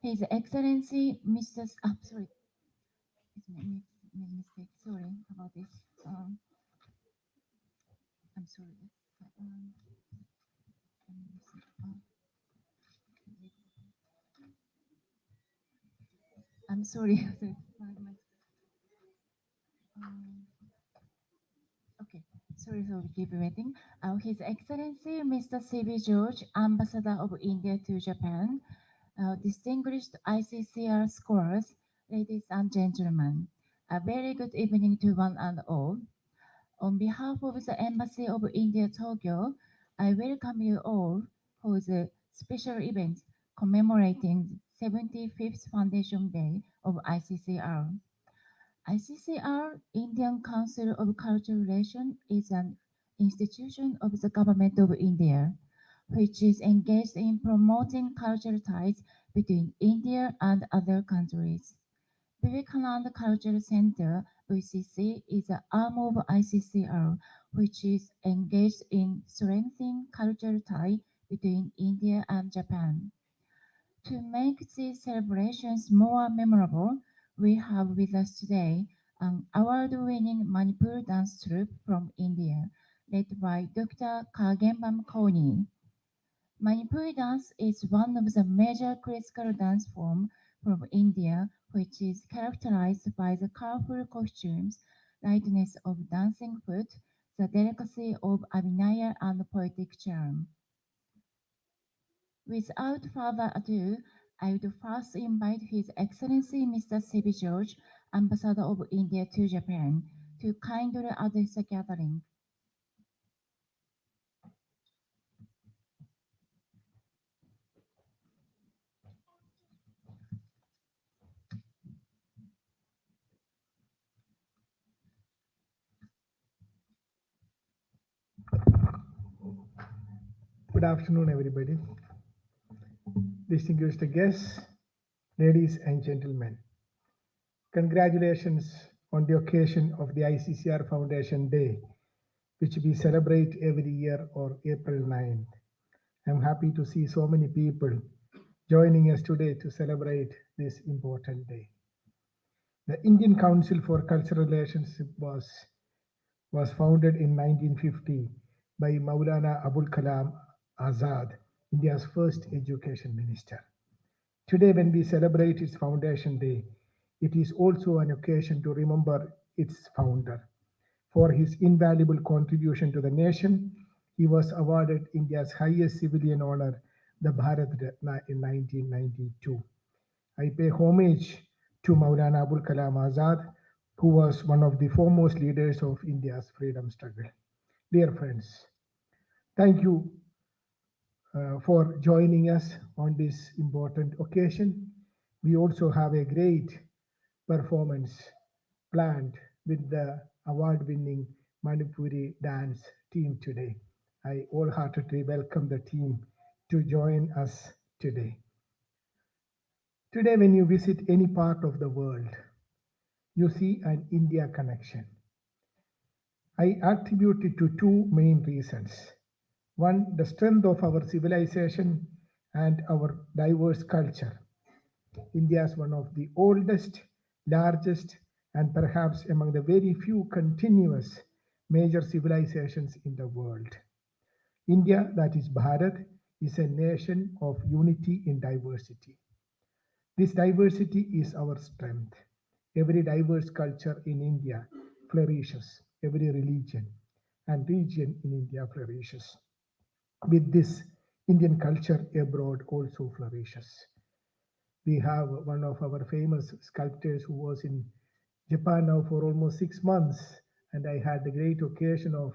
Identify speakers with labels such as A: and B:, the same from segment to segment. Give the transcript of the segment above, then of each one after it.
A: His Excellency Mr. Sorry, it's made mistake. Sorry about this. I'm sorry. Um, I'm sorry. Um, okay, sorry for keep waiting. His Excellency Mr. C.B. George, Ambassador of India to Japan, distinguished ICCR scholars, ladies and gentlemen, a very good evening to one and all. On behalf of the Embassy of India Tokyo, I welcome you all for the special event commemorating 75th Foundation Day of ICCR. ICCR, Indian Council of Cultural Relations, is an institution of the Government of India, which is engaged in promoting cultural ties between India and other countries. Vivekananda Cultural Center, VCC, is an arm of ICCR, which is engaged in strengthening cultural ties between India and Japan. To make these celebrations more memorable, we have with us today an award-winning Manipur dance troupe from India, led by Dr. Kagembam Koni. Manipuri dance is one of the major classical dance forms from India, which is characterized by the colorful costumes, lightness of dancing foot, the delicacy of Abhinaya and poetic charm. Without further ado, I would first invite His Excellency Mr. C.B. George, Ambassador of India to Japan, to kindly address the gathering.
B: Good afternoon, everybody. Distinguished guests, ladies and gentlemen. Congratulations on the occasion of the ICCR Foundation Day, which we celebrate every year on April 9th. I'm happy to see so many people joining us today to celebrate this important day. The Indian Council for Cultural Relations was founded in 1950 by Maulana Abul Kalam Azad, India's first education minister. Today, when we celebrate its foundation day, it is also an occasion to remember its founder. For his invaluable contribution to the nation, he was awarded India's highest civilian honor, the Bharat Ratna, in 1992. I pay homage to Maulana Abul Kalam Azad, who was one of the foremost leaders of India's freedom struggle. Dear friends, thank you for joining us on this important occasion. We also have a great performance planned with the award-winning Manipuri dance team today. I wholeheartedly welcome the team to join us today. Today, when you visit any part of the world, you see an India connection. I attribute it to two main reasons. One, the strength of our civilization and our diverse culture. India is one of the oldest, largest, and perhaps among the very few continuous major civilizations in the world. India, that is Bharat, is a nation of unity in diversity. This diversity is our strength. Every diverse culture in India flourishes, every religion and region in India flourishes. With this, Indian culture abroad also flourishes. We have one of our famous sculptors who was in Japan now for almost 6 months, and I had the great occasion of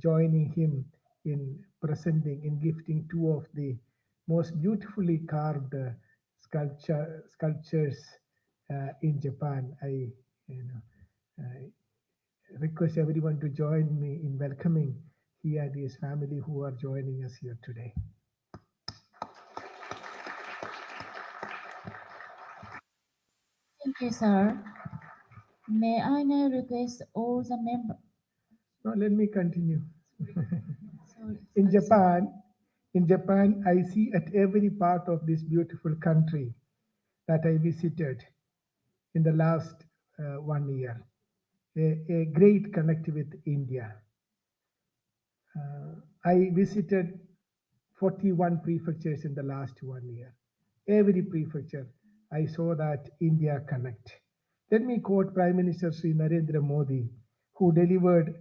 B: joining him in presenting, in gifting two of the most beautifully carved sculptures in Japan. I request everyone to join me in welcoming he and his family who are joining us here today.
A: Thank you, sir. May I now request all the members?
B: Now let me continue.
A: Sorry,
B: In
A: sorry.
B: Japan, In Japan, I see at every part of this beautiful country that I visited in the last 1 year a great connect with India. I visited 41 prefectures in the last 1 year. Every prefecture, I saw that India connect. Let me quote Prime Minister Sri Narendra Modi, who delivered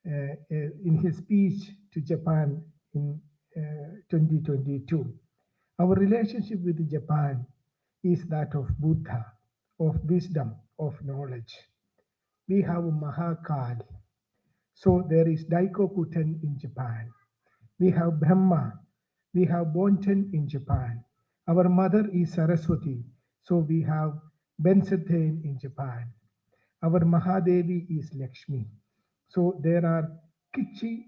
B: in his speech to Japan in 2022. Our relationship with Japan is that of Buddha, of wisdom, of knowledge. We have Mahakal, so there is Daikokuten in Japan. We have Brahma. We have Bonten in Japan. Our mother is Saraswati, so we have Bensaten in Japan. Our Mahadevi is Lakshmi. So there are Kichi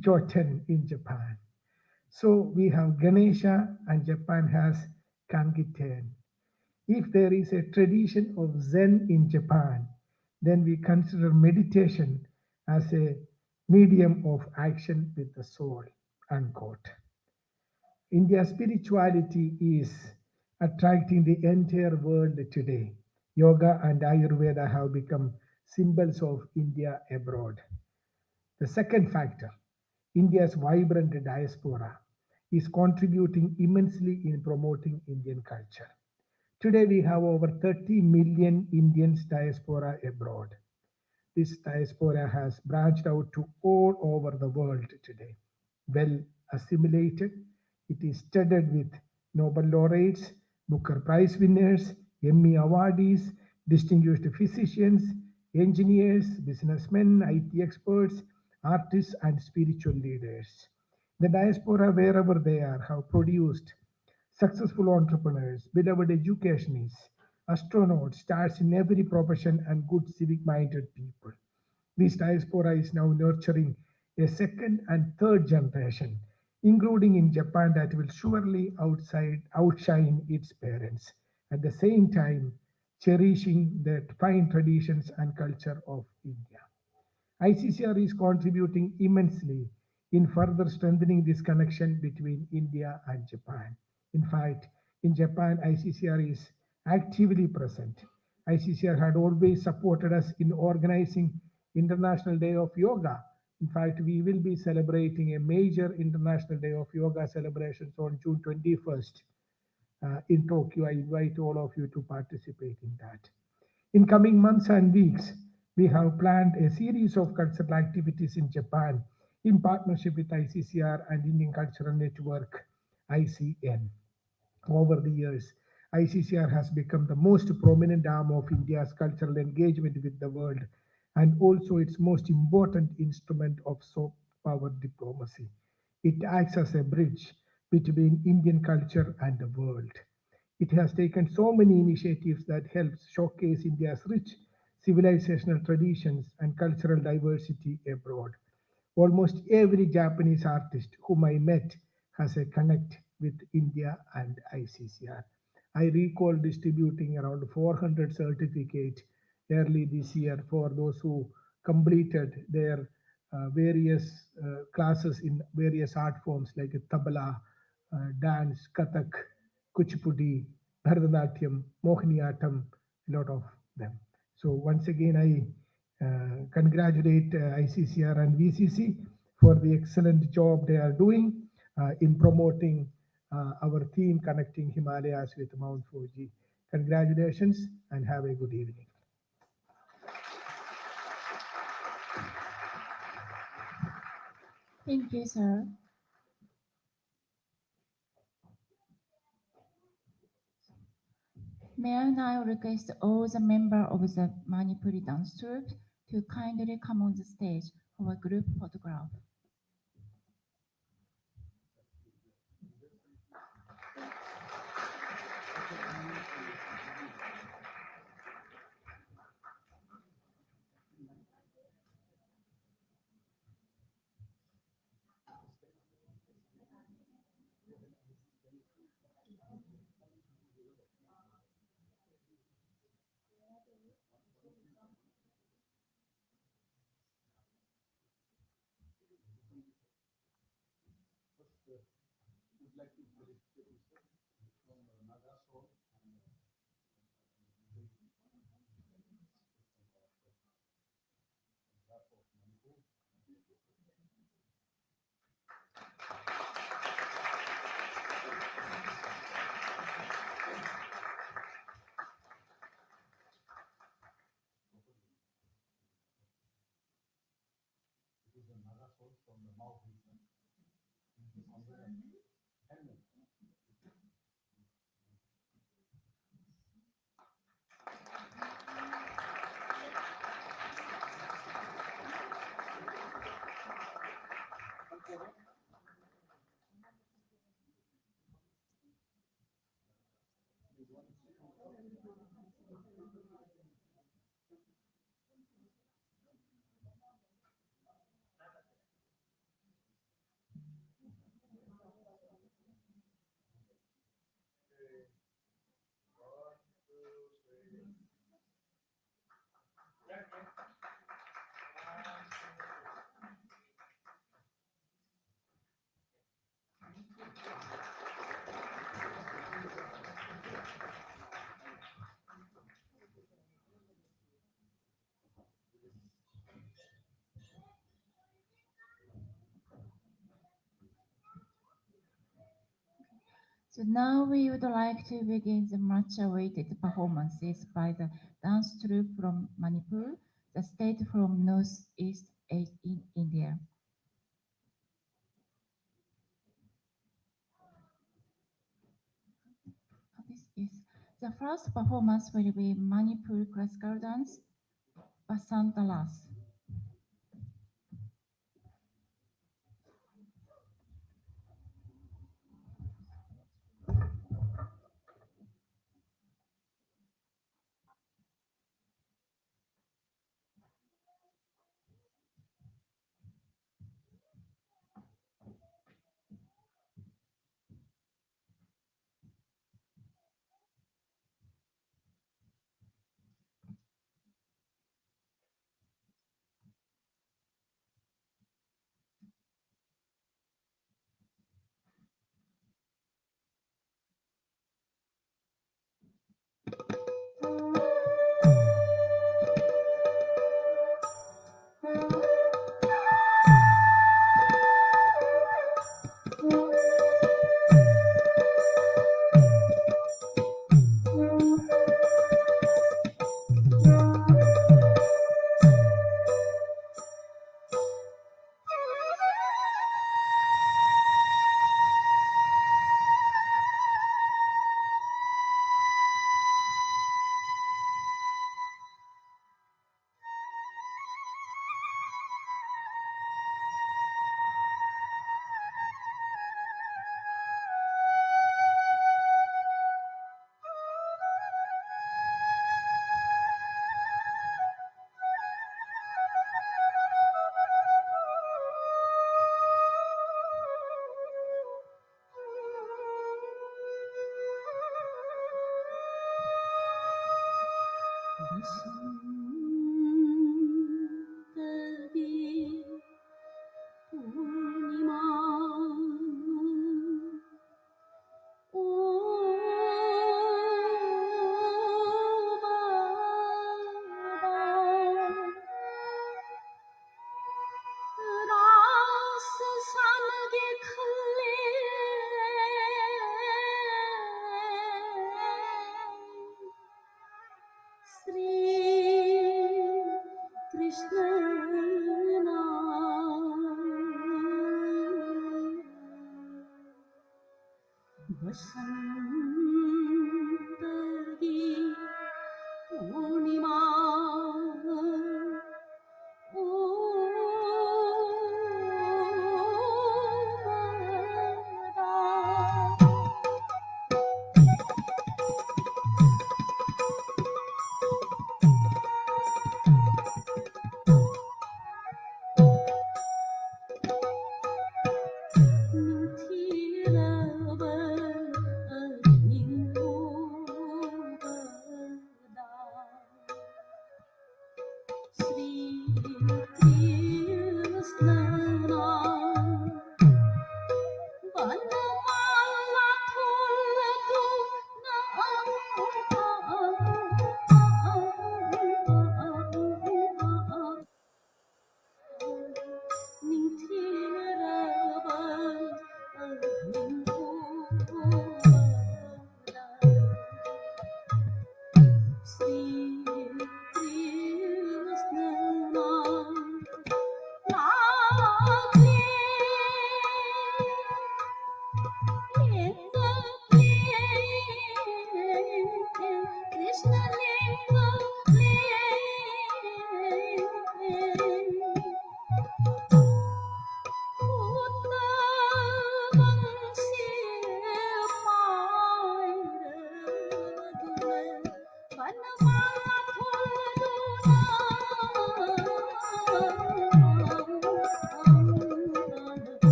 B: Joten in Japan. So we have Ganesha and Japan has Kangiten. If there is a tradition of Zen in Japan, then we consider meditation as a medium of action with the soul. Unquote. India's spirituality is attracting the entire world today. Yoga and Ayurveda have become symbols of India abroad. The second factor, India's vibrant diaspora, is contributing immensely in promoting Indian culture. Today we have over 30 million Indians diaspora abroad. This diaspora has branched out to all over the world today. Well assimilated, it is studded with Nobel laureates, Booker Prize winners, Emmy awardees, distinguished physicians, engineers, businessmen, IT experts, artists, and spiritual leaders. The diaspora, wherever they are, have produced successful entrepreneurs, beloved educationists, astronauts, stars in every profession, and good civic minded people. This diaspora is now nurturing a second and third generation, including in Japan, that will surely outshine its parents. At the same time, cherishing the fine traditions and culture of India. ICCR is contributing immensely in further strengthening this connection between India and Japan. In fact, in Japan, ICCR is actively present. ICCR had always supported us in organizing International Day of Yoga. In fact, we will be celebrating a major International Day of Yoga celebrations on June 21st in Tokyo. I invite all of you to participate in that. In coming months and weeks, we have planned a series of cultural activities in Japan in partnership with ICCR and Indian Cultural Network, ICN. Over the years, ICCR has become the most prominent arm of India's cultural engagement with the world and also its most important instrument of soft power diplomacy. It acts as a bridge between Indian culture and the world. It has taken so many initiatives that help showcase India's rich civilizational traditions and cultural diversity abroad. Almost every Japanese artist whom I met has a connect with India and ICCR. I recall distributing around 400 certificates early this year for those who completed their various classes in various art forms like tabla, dance, Kathak, Kuchipudi, Bharatanatyam, Mohiniyattam, a lot of them. So once again, I congratulate ICCR and VCC for the excellent job they are doing in promoting our theme connecting Himalayas with Mount Fuji. Congratulations and have a good evening.
A: Thank you, sir. May I now request all the members of the Manipuri dance troupe to kindly come on the stage for a group photograph. So now we would like to begin the much-awaited performances by the dance troupe from Manipur, the state from northeast in India. This is the first performance will be Manipur classical dance, Basantalas.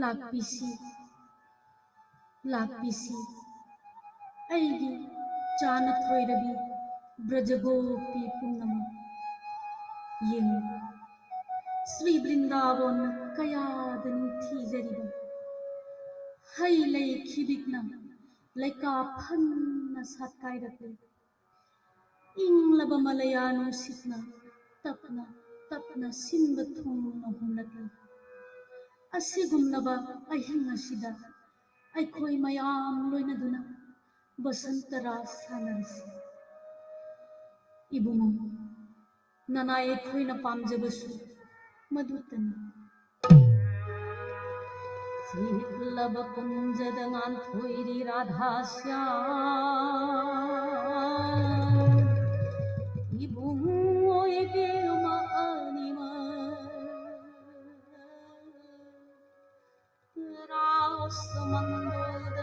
C: ꯂꯥꯛꯄꯤꯁꯤ ꯂꯥꯛꯄꯤꯁꯤ ꯑꯩꯒꯤ ꯆꯥꯅ ꯊꯣꯏꯔꯕꯤ ꯕ꯭ꯔꯖꯒꯣꯄꯤ ꯄꯨꯝꯅꯃꯛ ꯌꯦꯡꯉꯨ ಶ್ರೀ ಬೃಂದಾವನ ಕಯಾದ ನಿಂತಿಜರಿಬ high ಲೈ ಖಿದಿಕ್ನ Lyca ಫನ್ನ ಸತ್ಕಾಯ್ರತೆ ಇಂಗ್ಲಬ ಮಲಯಾನು ಸಿಕ್ನ ತಪ್ನ ತಪ್ನ ಸಿಂಬ ಥೂಂನ ಹುಮ್ಲಕ್ಕೆ ಅಸಿಗುಮ್ಲಬ ಅಹಿಂಗ್ ಅಸಿದ ಐಖೋಯ್ ಮಯಾಮ್ ಲೋಯ್ನದುನ ಬಸಂತರಾ ಸಾನರಸಿ ಇಬುಮು ನನಾಯ ಐಖೋಯ್ನ ಪಾಮ್ಜಬಸು ಮಧುತನಿ ಶ್ರೀಲಭ ಕುಂಜದ ನಾಂಥೋಯ್ರಿ ರಾಧಾಶ್ಯಾಮ್ ಇಬುಮೋಯ್ ಬೇಮ ಅನಿಮ ರಾಸ ಮಂದೋದ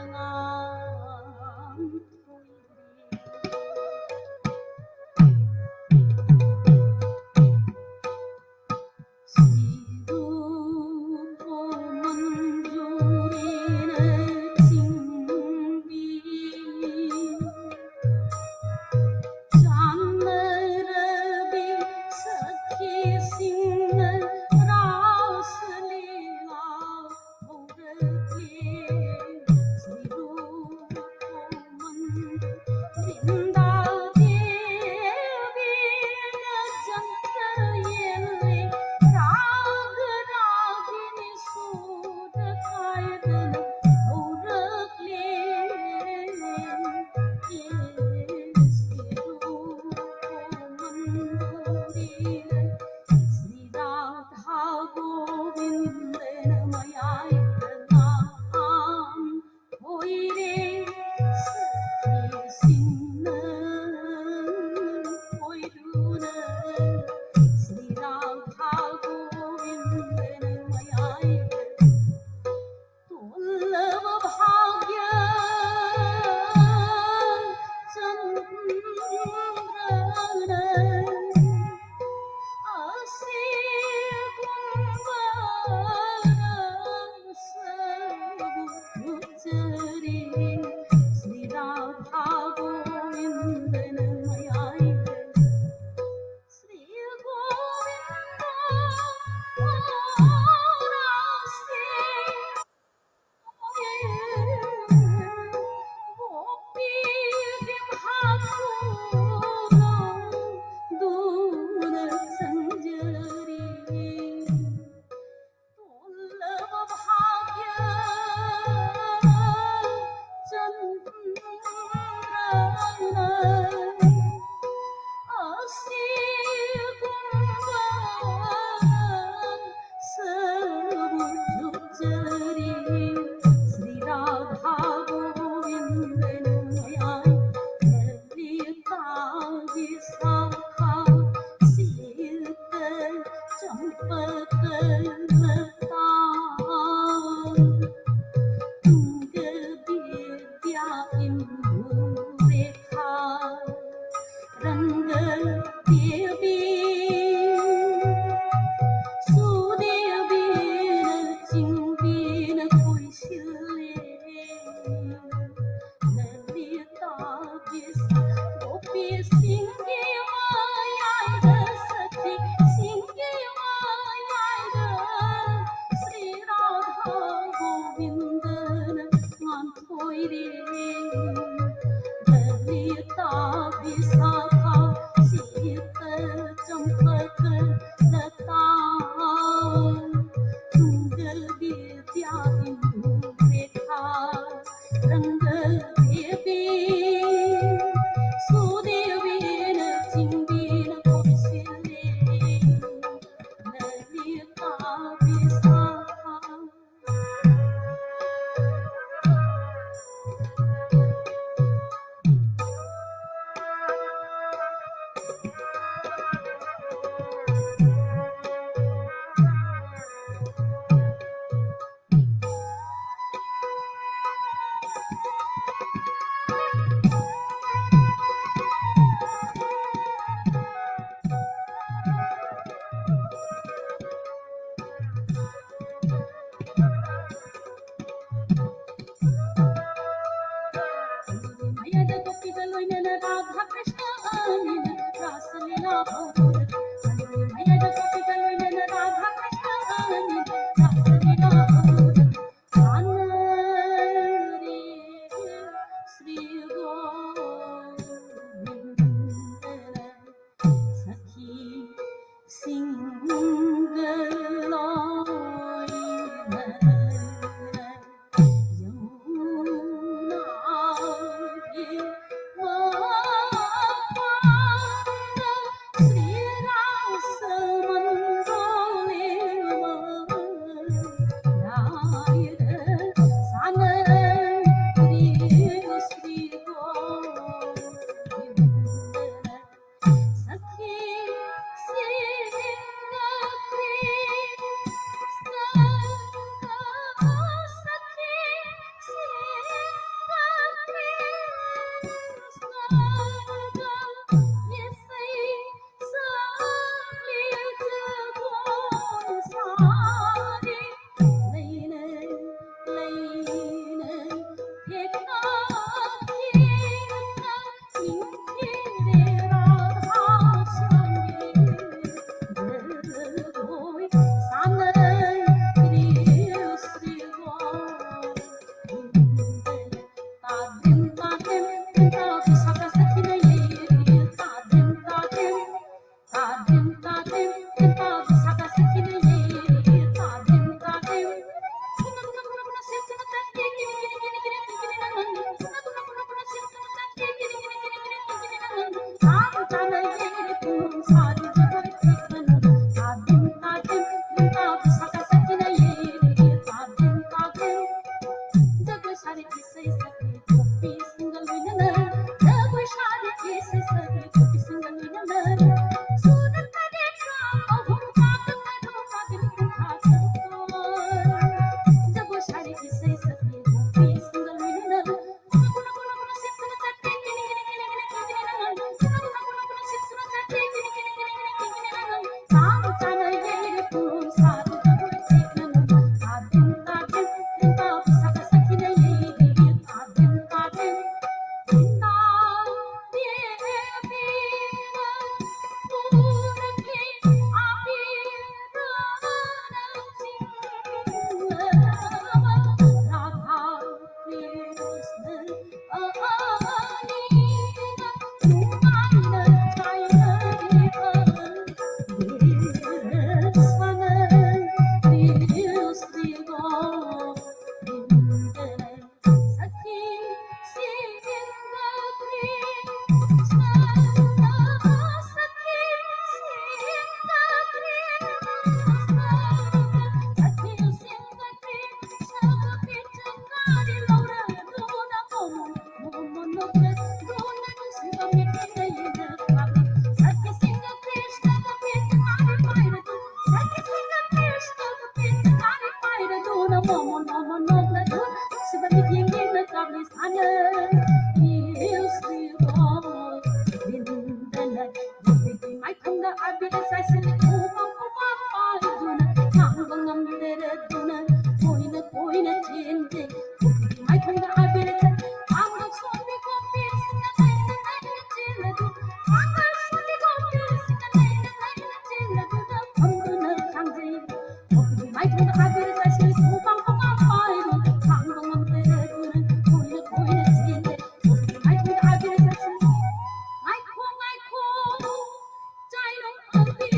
C: ใจน้องเอาเพี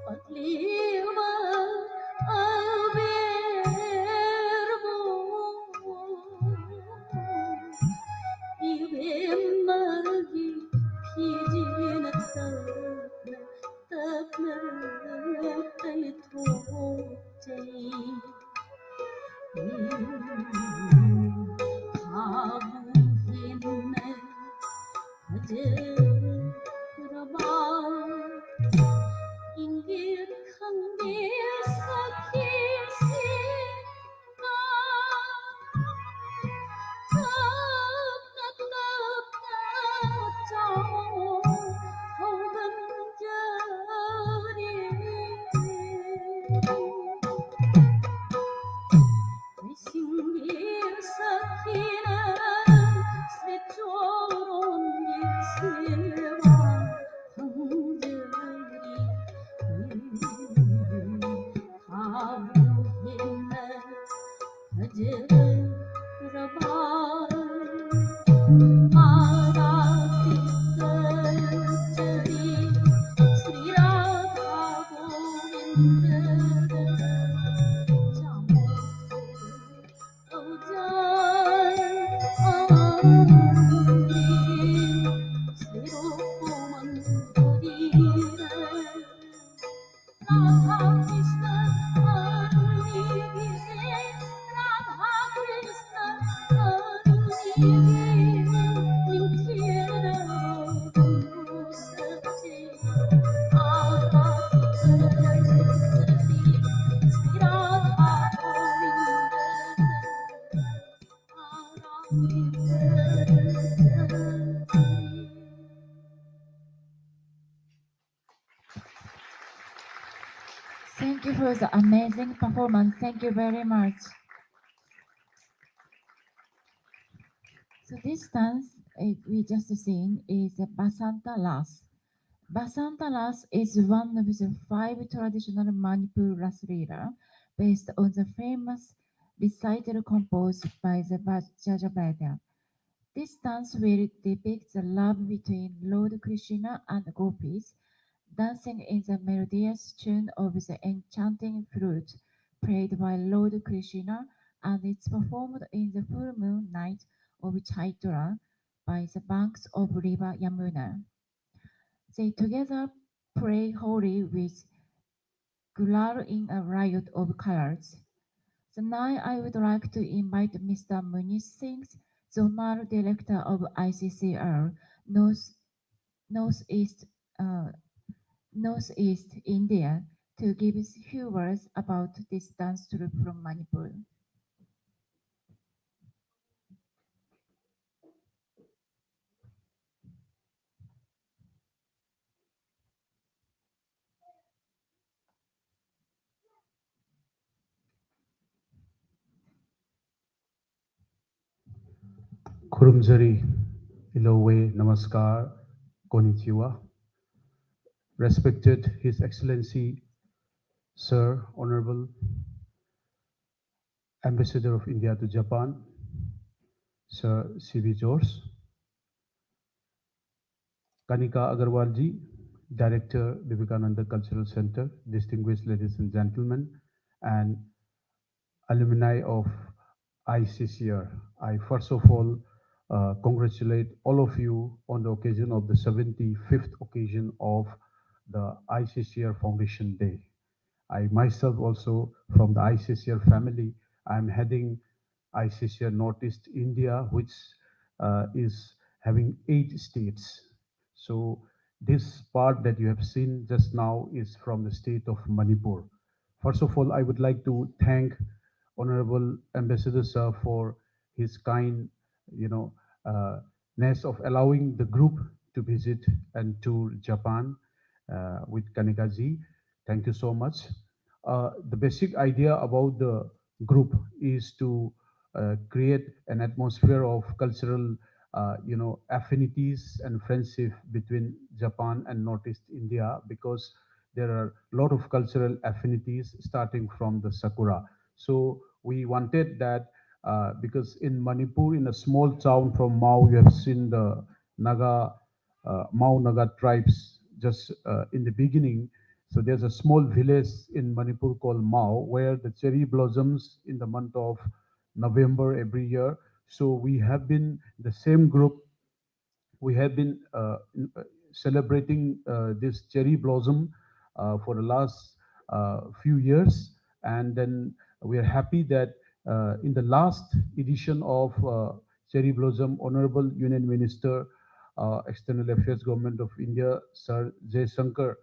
C: Patliwa averbo Ibemagi pijina tapna tay thojai Habu hinna hajar raba inggit khangde sakhi singa tapna tapna chao hogan jari Singgir sakina secoron silwa hangjari habu hinna hajar rabai arati terjadi Sri Radha Govinda
A: Thank you for the amazing performance. Thank you very much. So this dance we just seen is a Basanta Ras. Basanta Ras is one of the 5 traditional Manipur Ras Leela based on the famous recital composed by the Jajabhaya. This dance will depict the love between Lord Krishna and gopis, dancing in the melodious tune of the enchanting flute played by Lord Krishna, and it's performed in the full moon night of Chaitra by the banks of river Yamuna. They together play holy with gulal in a riot of colors. So now I would like to invite Mr. Munish Singh, Zonal Director of ICCR Northeast, uh, Northeast India, to give us few words about this dance troupe from Manipur.
D: Kurumjari, Ilowe, Namaskar, Konnichiwa. Respected His Excellency, Sir, Honorable Ambassador of India to Japan, Sir C.B. George, Kanika Agarwal ji, Director, Vivekananda Cultural Center, distinguished ladies and gentlemen, and alumni of ICCR. I first of all congratulate all of you on the occasion of the 75th occasion of the ICCR Foundation Day. I myself also from the ICCR family, I'm heading ICCR Northeast India, which is having 8 states. So this part that you have seen just now is from the state of Manipur. First of all, I would like to thank Honorable Ambassador Sir for his kind, you know, ness of allowing the group to visit and tour Japan with Kanikaji. Thank you so much. The basic idea about the group is to create an atmosphere of cultural, affinities and friendship between Japan and Northeast India because there are a lot of cultural affinities starting from the Sakura. So we wanted that because in Manipur, in a small town from Mao, you have seen the Naga, Mao Naga tribes just in the beginning. So there's a small village in Manipur called Mao where the cherry blossoms in the month of November every year. So we have been the same group. We have been celebrating this cherry blossom for the last few years, and then we are happy that in the last edition of cherry blossom, Honorable Union Minister, External Affairs Government of India, Sir Jay Shankar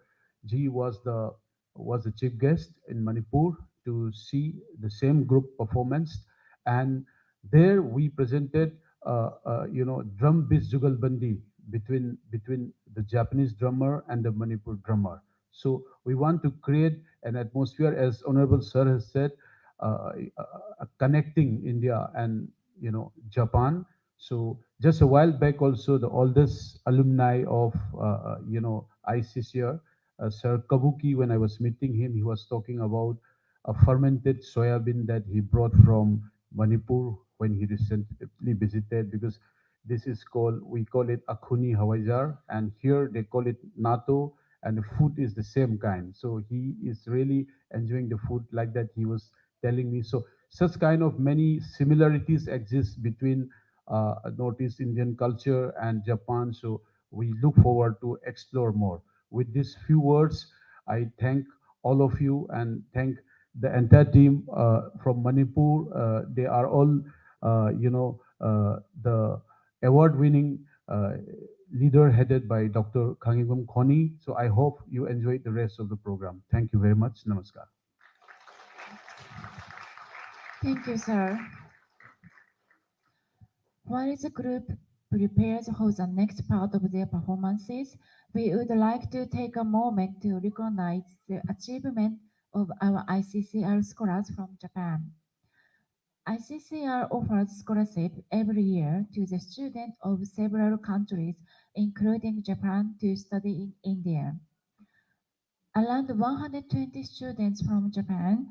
D: ji was the chief guest in Manipur to see the same group performance, and there we presented drum beat jugalbandi between the Japanese drummer and the Manipur drummer. So we want to create an atmosphere, as Honorable Sir has said, connecting India and Japan. So just a while back, also the oldest alumni of ICCR, Sir Kabuki, when I was meeting him, he was talking about a fermented soybean that he brought from Manipur when he recently visited, because this is called, we call it Akhuni Hawaijar, and here they call it Nato, and the food is the same kind. So he is really enjoying the food like that, he was telling me. So such kind of many similarities exist between Northeast Indian culture and Japan. So we look forward to explore more. With these few words, I thank all of you and thank the entire team from Manipur. They are all, the award-winning leader headed by Dr. Khangigum Khoni. So I hope you enjoy the rest of the program. Thank you very much. Namaskar.
A: Thank you, sir. While the group prepares for the next part of their performances, we would like to take a moment to recognize the achievement of our ICCR scholars from Japan. ICCR offers scholarship every year to the students of several countries, including Japan, to study in India. Around 120 students from Japan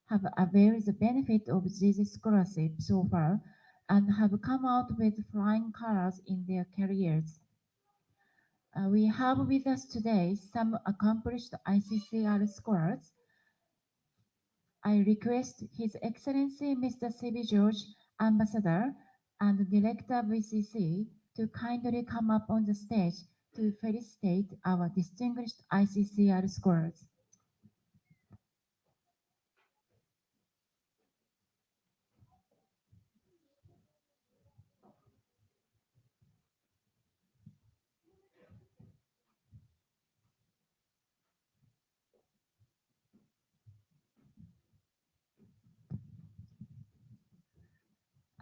A: have availed the benefit of this scholarship so far and have come out with flying colors in their careers. We have with us today some accomplished ICCR scholars. I request His Excellency Mr. C.B. George, Ambassador and Director VCC, to kindly come up on the stage to felicitate our distinguished ICCR scholars.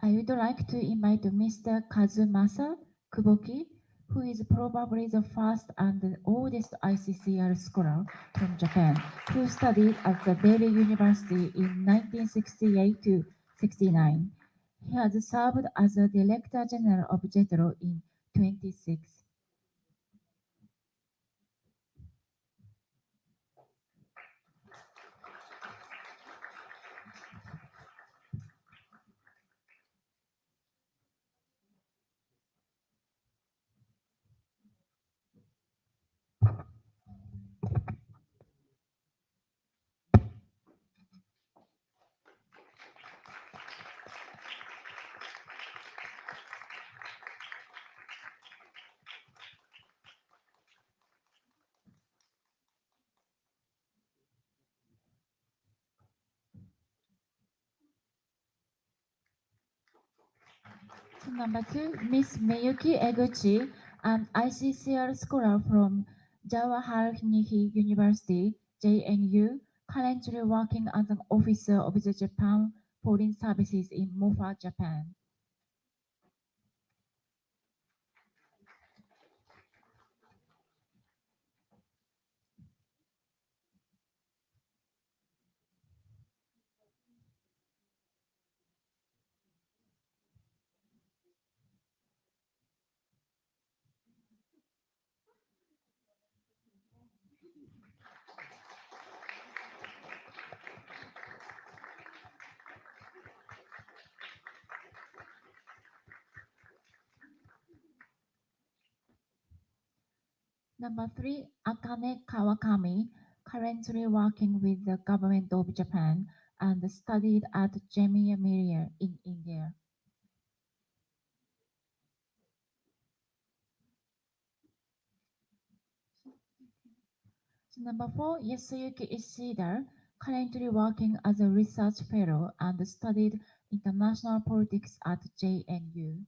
A: I would like to invite Mr. Kazumasa Kuboki, who is probably the first and the oldest ICCR scholar from Japan, who studied at the Baylor University in 1968 to 69. He has served as the Director General of JETRO in 26. Number 2, Miss Miyuki Eguchi, an ICCR scholar from Jawaharlal University, JNU, currently working as an officer of the Japan Foreign Services in Mofa, Japan. Number 3, Akane Kawakami, currently working with the government of Japan and studied at Jamia Millia in India. So number 4, Yasuyuki Ishida, currently working as a research fellow and studied international politics at JNU.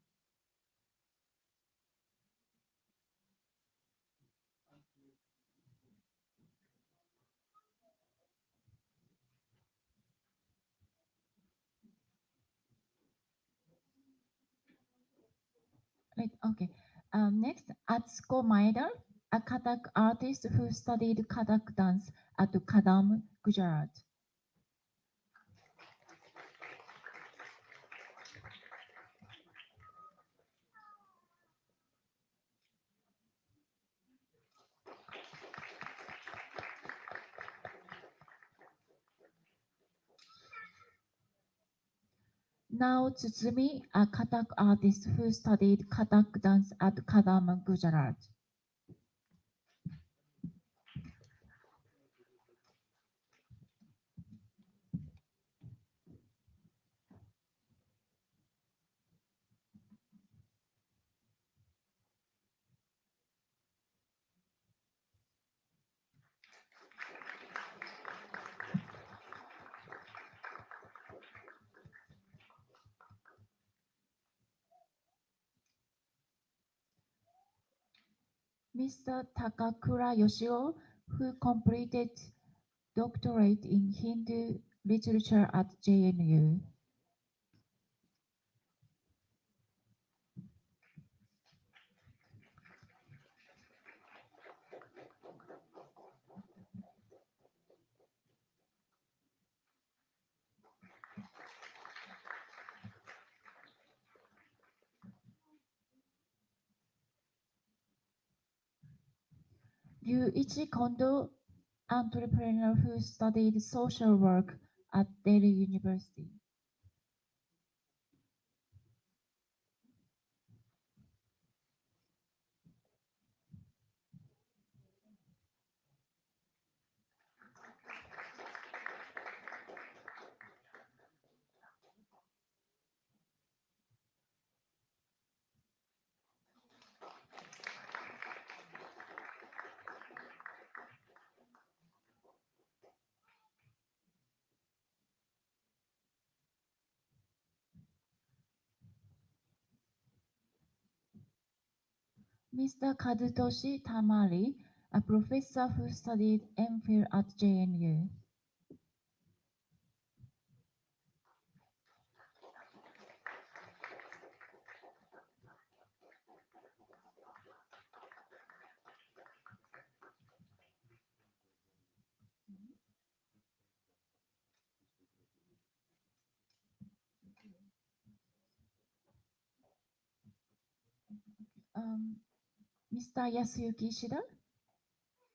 A: Right, okay. Next, Atsuko Maeda, a Kathak artist who studied Kathak dance at Kadam, Gujarat. Now Tsutsumi, a Kathak artist who studied Kathak dance at Kadam, Gujarat. Mr. Takakura Yoshio, who completed doctorate in Hindu literature at JNU. Ryuichi Kondo, entrepreneur who studied social work at Delhi University. Mr. Kazutoshi Tamari, a professor who studied MPhil at JNU. Mr. Yasuyuki Ishida?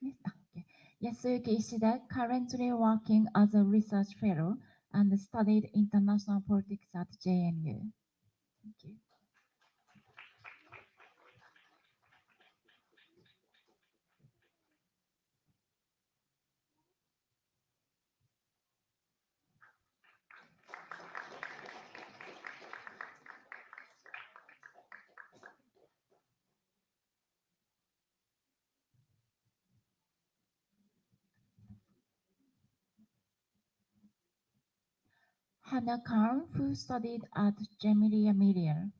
A: Yes, okay. Yasuyuki Ishida, currently working as a research fellow and studied international politics at JNU. Thank you. Hannah Khan, who studied at Jamilia Millia.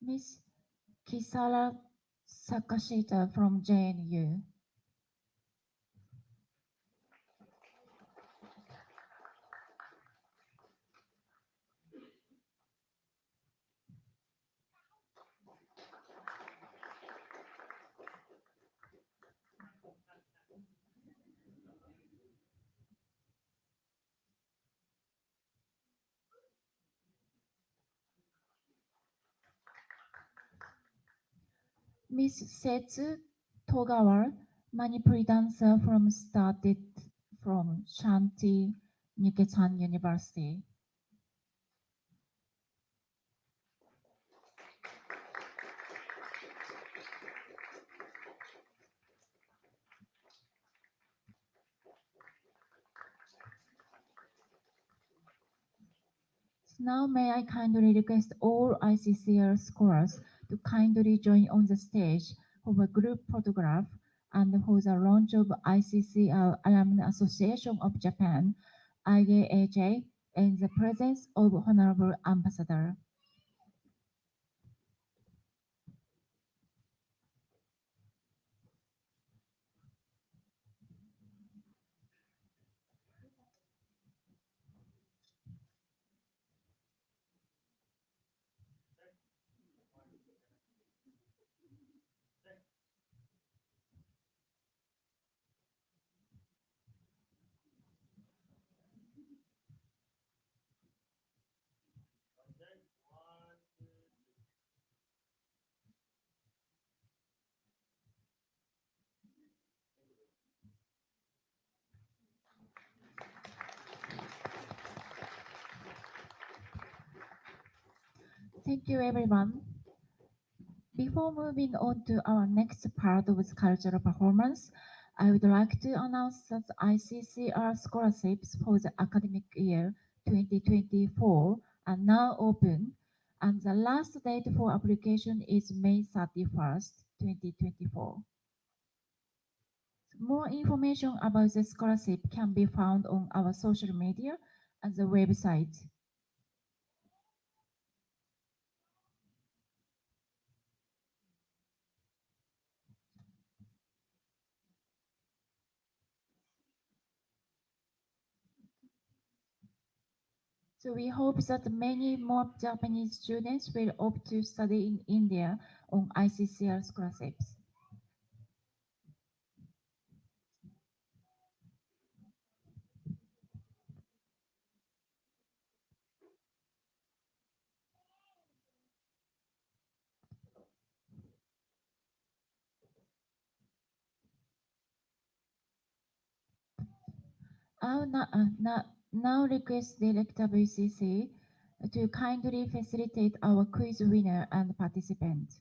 A: Miss Kisara Sakashita from JNU. Miss Setsu Togawa, Manipuri dancer started from Shanti Niketan University. Now may I kindly request all ICCR scholars to kindly join on the stage for a group photograph and for the launch of ICCR Alumni Association of Japan, IAAJ, in the presence of Honorable Ambassador. Thank you, everyone. Before moving on to our next part of the cultural performance, I would like to announce that ICCR scholarships for the academic year 2024 are now open, and the last date for application is May 31st, 2024. More information about the scholarship can be found on our social media and the website. So we hope that many more Japanese students will opt to study in India on ICCR scholarships. I'll now request Director VCC to kindly facilitate our quiz winner and participant.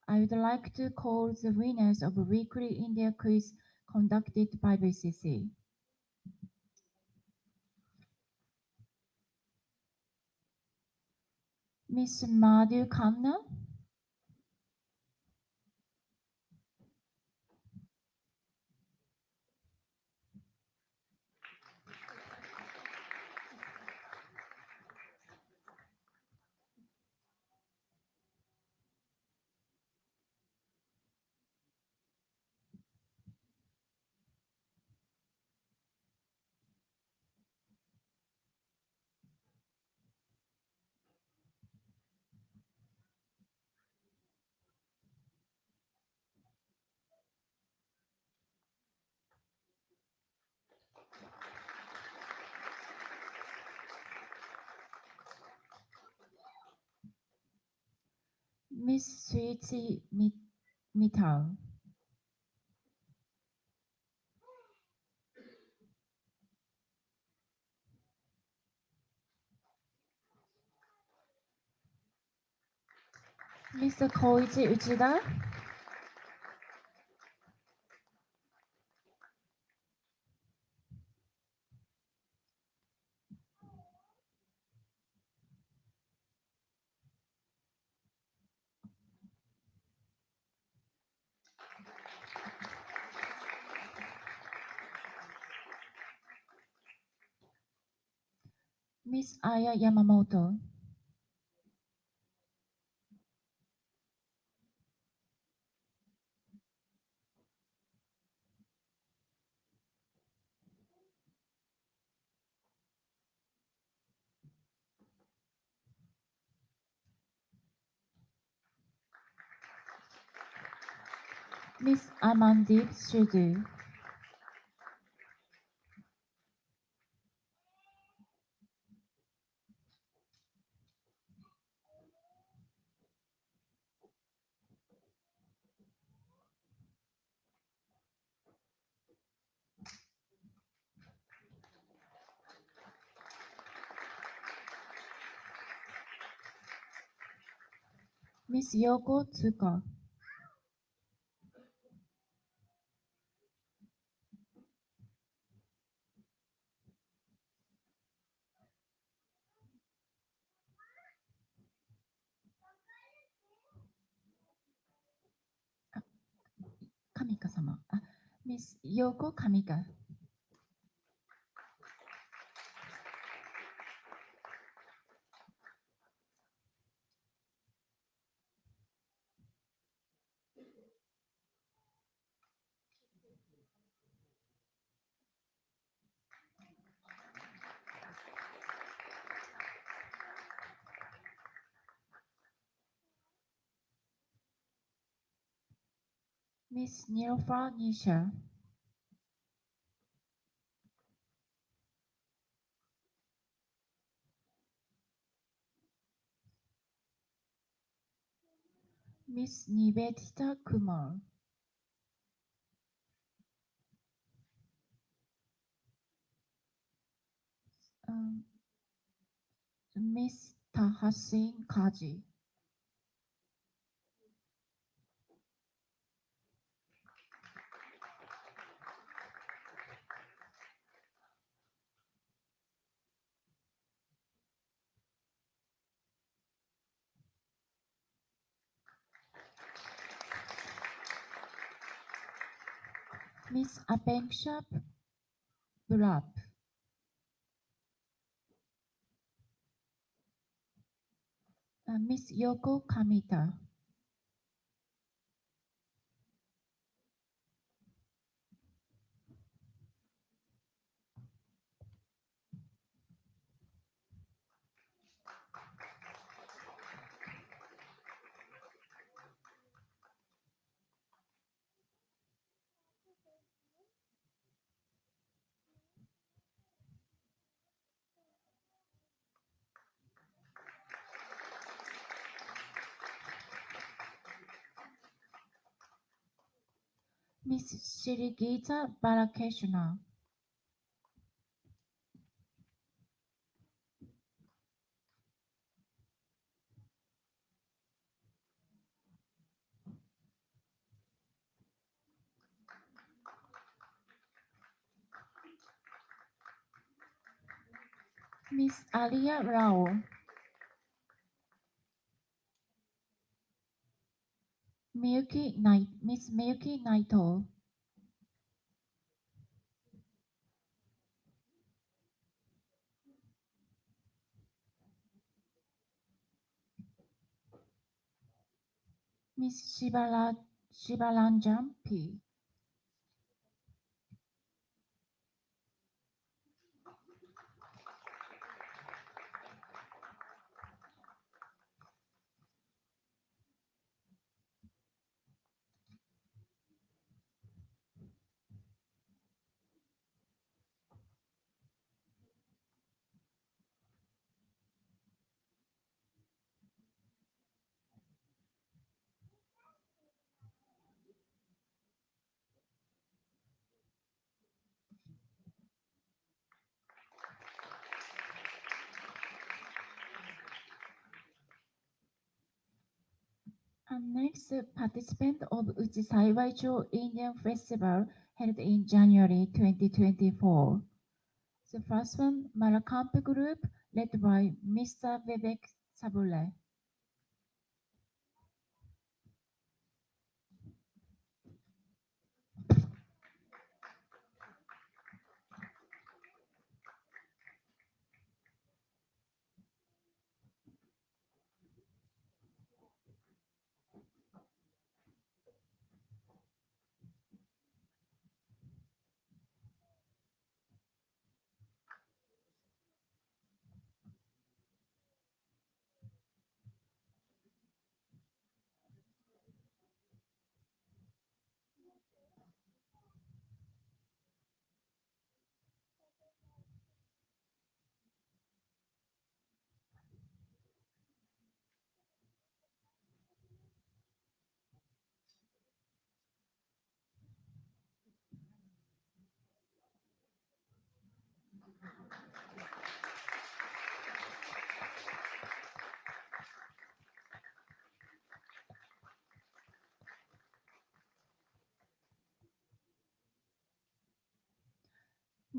A: I would like to call the winners of Weekly India Quiz conducted by VCC. Miss Madhu Khanna, Miss Sweetie Mittal, Mr. Koichi Uchida, Miss Aya Yamamoto, Miss Amandeep Shudu, Miss Yoko Tsuka, Miss Yoko Kamika. Miss Nilofa Nisha. Miss Nivedita Kumar. Miss Tahasin Kaji. Miss Apeksha Burap. Miss Yoko Kamita. Miss Shirigita Balakeshna. Miss Alia Rao. Miss Miyuki Naito. Miss Shibalanjam P. And next, participant of Uchi Saiwaicho Indian Festival held in January 2024. The first one, Malakamp Group, led by Mr. Vivek Sabule.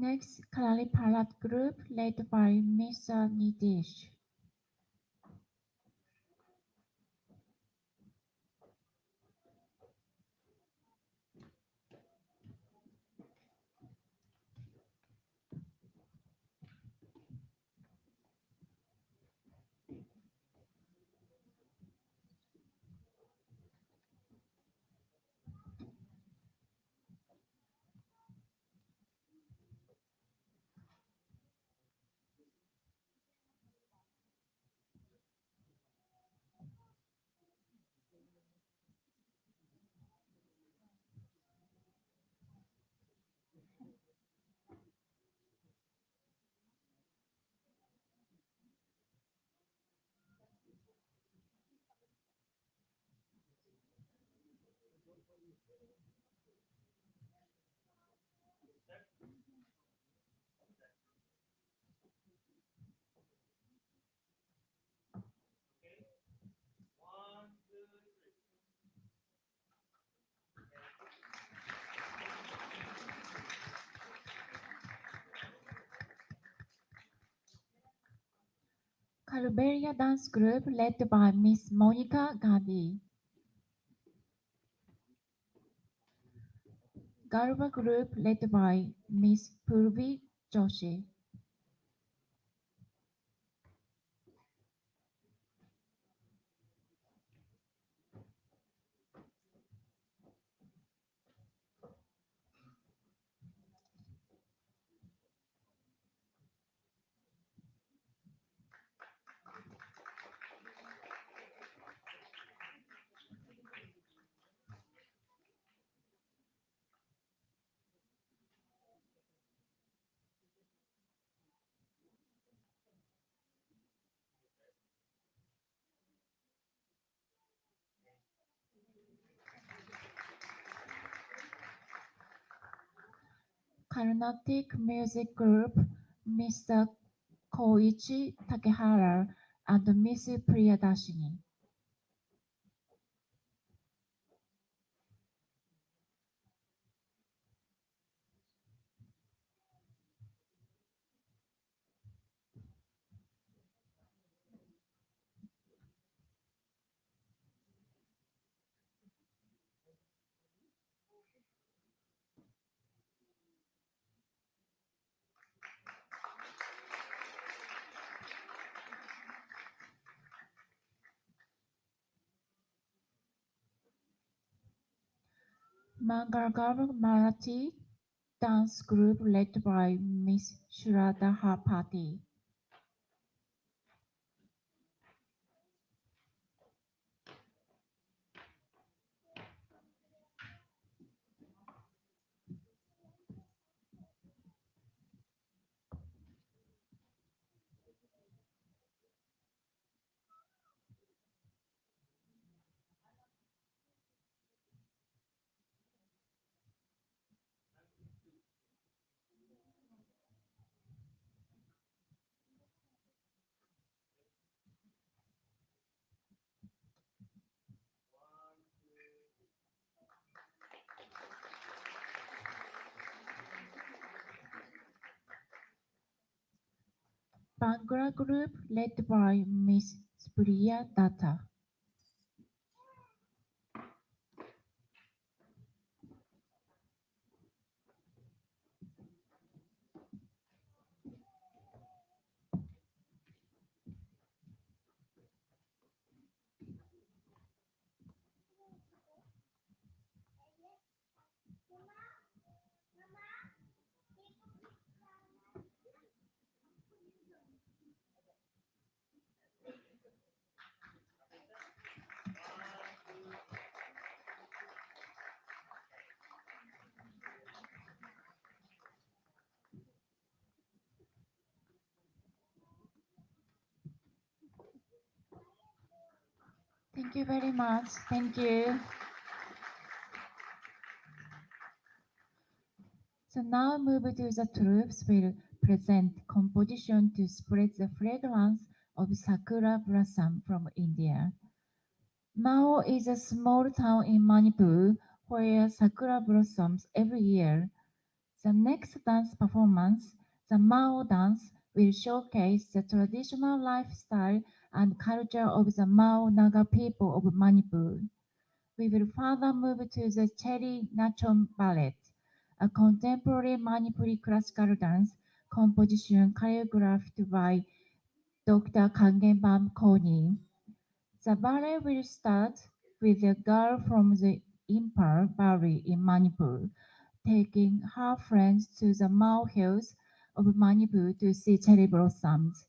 A: Next, Kalali Palat Group, led by Mr. Nitish. Calveria Dance Group led by Miss Monica Gandhi. Garba Group led by Miss Purvi Joshi. Carnatic Music Group, Mr. Koichi Takehara and Miss Priyadashini. Mangalgar Marathi Dance Group led by Miss Shraddha Harpati. Bangla Group led by Miss Spriya Datta. Thank you very much. Thank you. So now move to the troops will present composition to spread the fragrance of sakura blossom from India. Mao is a small town in Manipur where sakura blossoms every year. The next dance performance, the Mao dance, will showcase the traditional lifestyle and culture of the Mao Naga people of Manipur. We will further move to the Cherry Nachom Ballet, a contemporary Manipuri classical dance composition choreographed by Dr. Kangenbam Koni. The ballet will start with a girl from the Impar Valley in Manipur, taking her friends to the Mao Hills of Manipur to see cherry blossoms.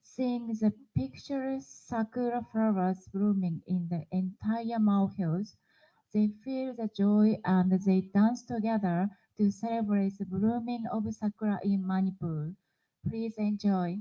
A: Seeing the picturesque sakura flowers blooming in the entire Mao Hills, they feel the joy and they dance together to celebrate the blooming of sakura in Manipur. Please enjoy.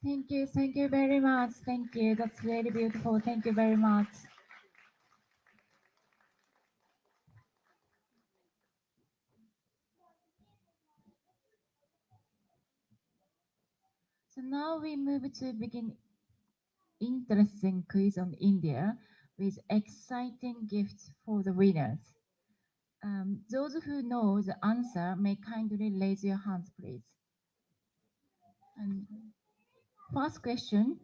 A: Thank you very much. Thank you. That's very beautiful. Thank you very much. So now we move to begin interesting quiz on India with exciting gifts for the winners. Those who know the answer may kindly raise your hands, please. And first question,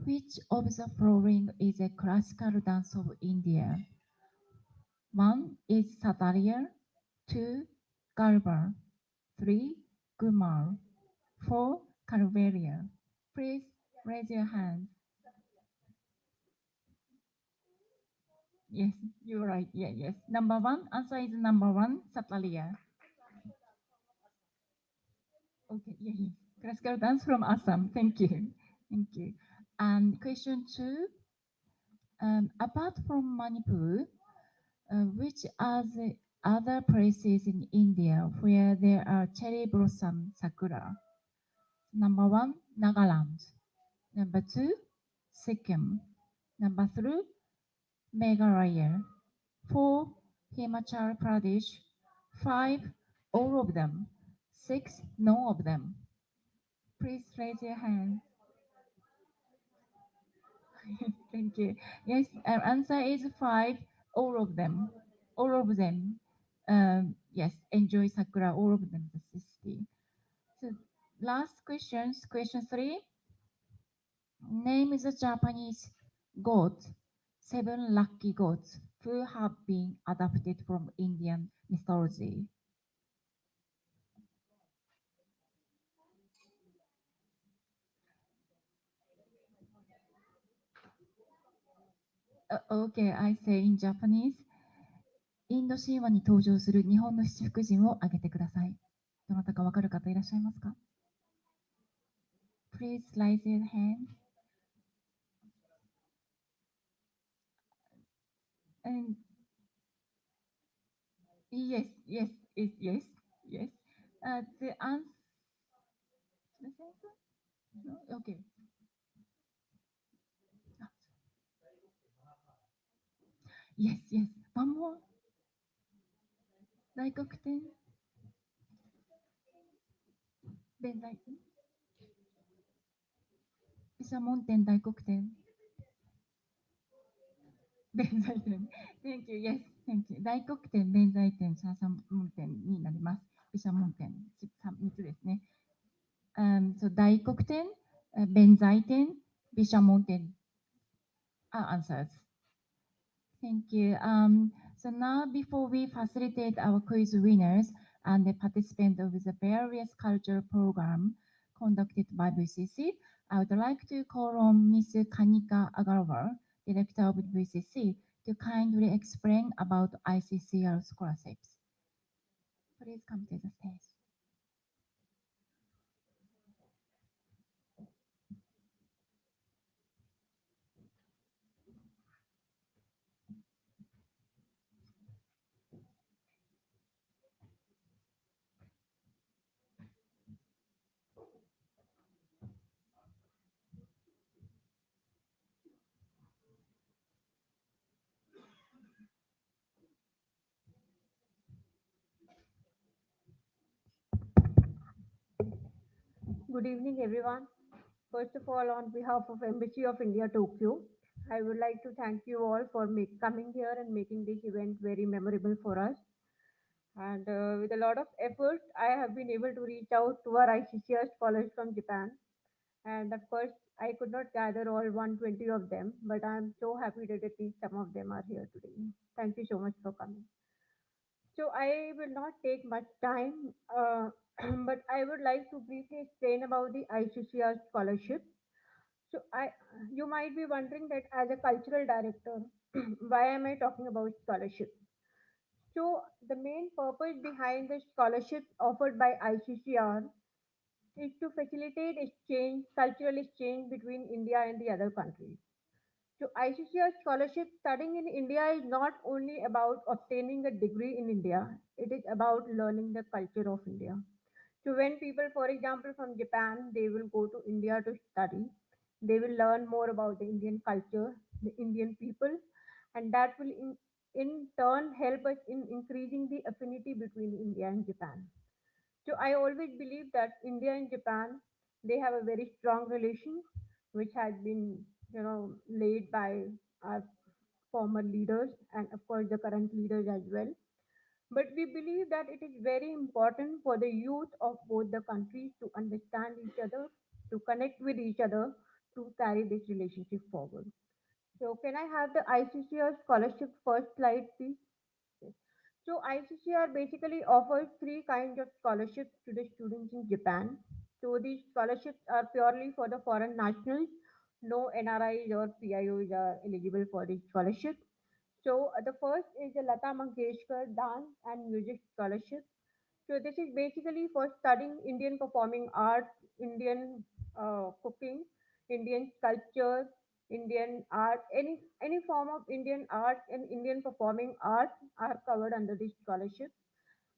A: which of the following is a classical dance of India? One is Satariya, two Garba, three Gumar, four Calvaria. Please raise your hand. Yes, you're right. Yeah, yes. Number one, answer is number one, Satariya. Okay, yeah, yeah. Classical dance from Assam. Thank you. Thank you. And question two, apart from Manipur, which are the other places in India where there are cherry blossom sakura? Number one, Nagaland. Number two, Sikkim. Number three, Meghalaya. Four, Himachal Pradesh. Five, all of them. Six, none of them. Please raise your hand. Thank you. Yes, answer is five, all of them. All of them. Yes, enjoy Sakura, all of them, the 60. So last questions, question three. Name the Japanese gods, seven lucky gods who have been adapted from Indian mythology. Okay, I say in Japanese. インド神話に登場する日本の七福神を挙げてください。どなたかわかる方いらっしゃいますか？ Please raise your hand. And yes, yes, yes, yes, yes. The answer. No? Okay. Yes, yes. One more. 大黒天、弁財天、毘沙門天、大黒天、弁財天。Thank you. Yes, thank you. 大黒天、弁財天、毘沙門天になります。毘沙門天、3つですね。So 大黒天、弁財天、毘沙門天 are answers. Thank you. So now, before we facilitate our quiz winners and the participants of the various cultural program conducted by VCC, I would like to call on Ms. Kanika Agarwal, Director of VCC, to kindly explain about ICCR scholarships. Please come to the stage.
E: Good evening, everyone. First of all, on behalf of Embassy of India, Tokyo, I would like to thank you all for coming here and making this event very memorable for us. And with a lot of effort, I have been able to reach out to our ICCR scholars from Japan. And of course, I could not gather all 120 of them, but I'm so happy that at least some of them are here today. Thank you so much for coming. So I will not take much time, but I would like to briefly explain about the ICCR scholarship. So you might be wondering that as a cultural director, why am I talking about scholarship? So the main purpose behind the scholarship offered by ICCR is to facilitate exchange, cultural exchange between India and the other countries. So ICCR scholarship studying in India is not only about obtaining a degree in India, it is about learning the culture of India. So when people, for example, from Japan, they will go to India to study, they will learn more about the Indian culture, the Indian people, and that will in turn help us in increasing the affinity between India and Japan. So I always believe that India and Japan, they have a very strong relation, which has been, laid by our former leaders and of course the current leaders as well. But we believe that it is very important for the youth of both the countries to understand each other, to connect with each other, to carry this relationship forward. So can I have the ICCR scholarship first slide, please? Yes. So ICCR basically offers three kinds of scholarships to the students in Japan. So these scholarships are purely for the foreign nationals. No NRIs or PIOs are eligible for this scholarship. So the first is the Lata Mangeshkar Dance and Music Scholarship. So this is basically for studying Indian performing arts, Indian cooking, Indian sculpture, Indian art, any form of Indian art and Indian performing arts are covered under this scholarship.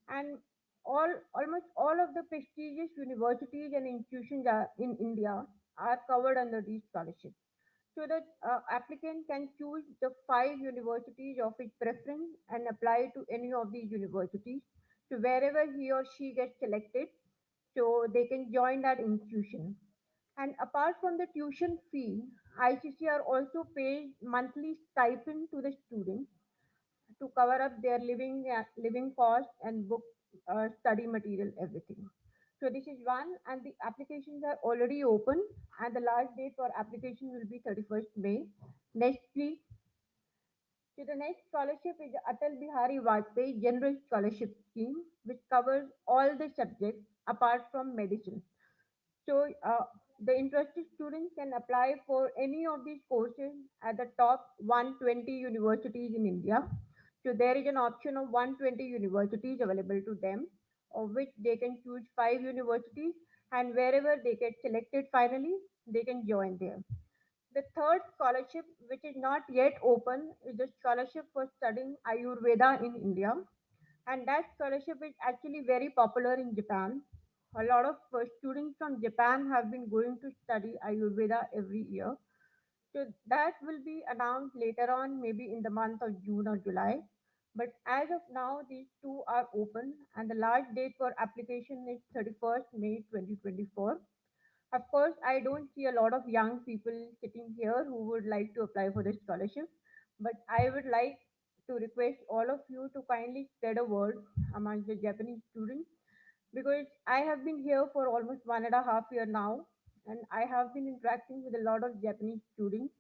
E: And almost all of the prestigious universities and institutions are in India are covered under these scholarships. So the applicant can choose the five universities of his preference and apply to any of these universities. So wherever he or she gets selected, so they can join that institution. And apart from the tuition fee, ICCR also pays monthly stipend to the students to cover up their living costs and book study material, everything. So this is one, and the applications are already open, and the last date for application will be 31st May. Next, please. So the next scholarship is the Atal Bihari Vajpayee General Scholarship Scheme, which covers all the subjects apart from medicine. So the interested students can apply for any of these courses at the top 120 universities in India. So there is an option of 120 universities available to them, of which they can choose five universities, and wherever they get selected finally, they can join there. The third scholarship, which is not yet open, is the scholarship for studying Ayurveda in India, and that scholarship is actually very popular in Japan. A lot of students from Japan have been going to study Ayurveda every year. So that will be announced later on, maybe in the month of June or July. But as of now, these two are open, and the last date for application is 31st May 2024. Of course, I don't see a lot of young people sitting here who would like to apply for the scholarship, but I would like to request all of you to kindly spread a word among the Japanese students, because I have been here for almost 1.5 years now, and I have been interacting with a lot of Japanese students.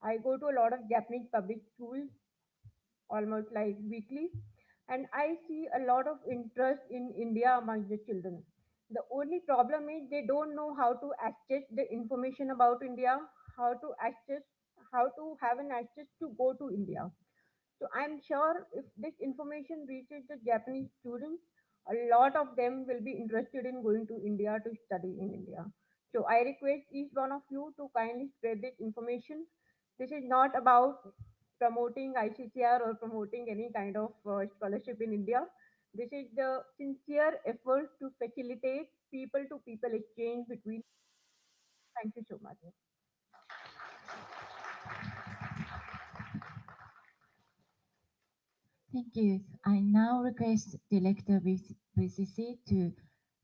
E: I go to a lot of Japanese public schools almost like weekly, and I see a lot of interest in India among the children. The only problem is they don't know how to access the information about India, how to access, how to have an access to go to India. So I'm sure if this information reaches the Japanese students, a lot of them will be interested in going to India to study in India. So I request each one of you to kindly spread this information. This is not about promoting ICCR or promoting any kind of scholarship in India. This is the sincere effort to facilitate people to people exchange between. Thank you so much.
A: Thank you. I now request Director VCC to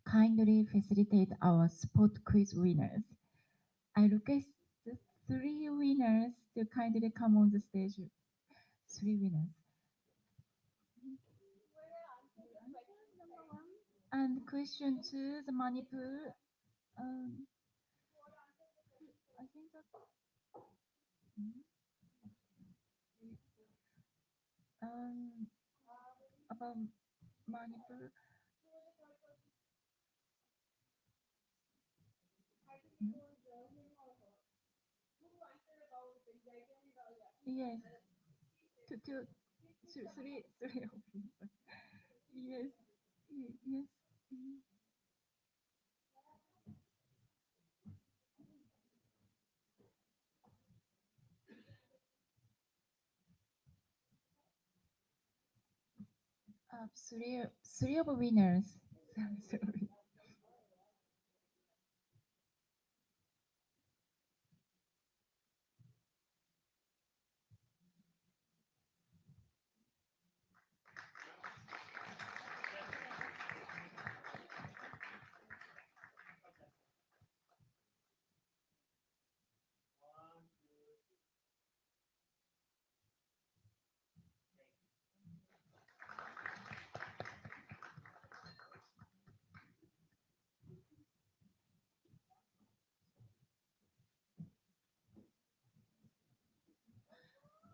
A: kindly facilitate our spot quiz winners. I request the three winners to kindly come on the stage. Three winners. And question two, the Manipur. Um, I think that um, about Manipur. Yes, two, three of you. Yes, yes. Three of winners. Sorry.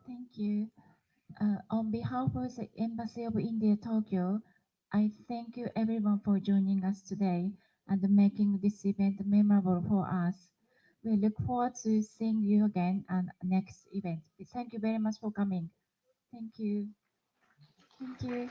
A: Thank you. On behalf of the Embassy of India, Tokyo, I thank you everyone for joining us today and making this event memorable for us. We look forward to seeing you again at next event. Thank you very much for coming. Thank you. Thank you.